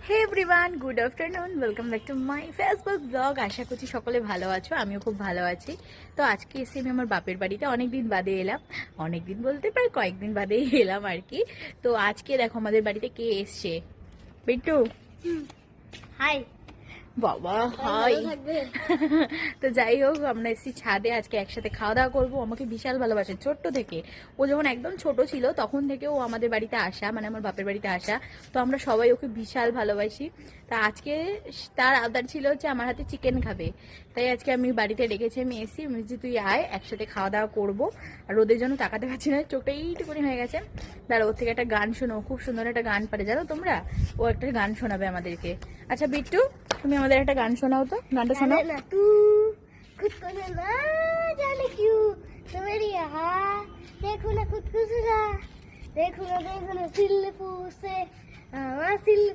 Hey everyone, good afternoon, welcome back to my Facebook blog. আশা করছি সকলে ভালো আছো, আমিও খুব ভালো আছি। তো আজকে এসে আমি আমার বাপের বাড়িতে অনেকদিন বাদে এলাম, অনেকদিন বলতে প্রায় কয়েকদিন বাদেই এলাম আর কি। তো আজকে দেখো আমাদের বাড়িতে কে এসছে, বিট্টু। হাই বাবা হাই। তো যাই হোক, আমরা এসেছি ছাদে, আজকে একসাথে খাওয়া দাওয়া করবো। আমাকে বিশাল ভালোবাসে ছোট্ট থেকে। ও যখন একদম ছোট ছিল তখন থেকে ও আমাদের বাড়িতে আসা, মানে আমার বাপের বাড়িতে আসা। তো আমরা সবাই ওকে বিশাল ভালোবাসি। তা আজকে তার আবদার ছিল হচ্ছে আমার হাতে চিকেন খাবে, তাই আজকে আমি বাড়িতে ডেকেছি। আমি এসি, আমি বলছি তুই আয়, একসাথে খাওয়া দাওয়া করবো। আর ওদের জন্য তাকাতে পারছি না, চোখটা এইটুকুনি হয়ে গেছে। দাঁড়া, ওর থেকে একটা গান শোনো, খুব সুন্দর একটা গান পারে জানো তোমরা। ও একটা গান শোনাবে আমাদেরকে। আচ্ছা বিট্টু, তুমি আমাদের একটা গান শোনাও তো, গানটা শোনাও। ना तू खुद को ना जाने क्यों तो मेरी यहाँ देखो ना खुद को जरा देखो ना सिल्लू से सिल्लू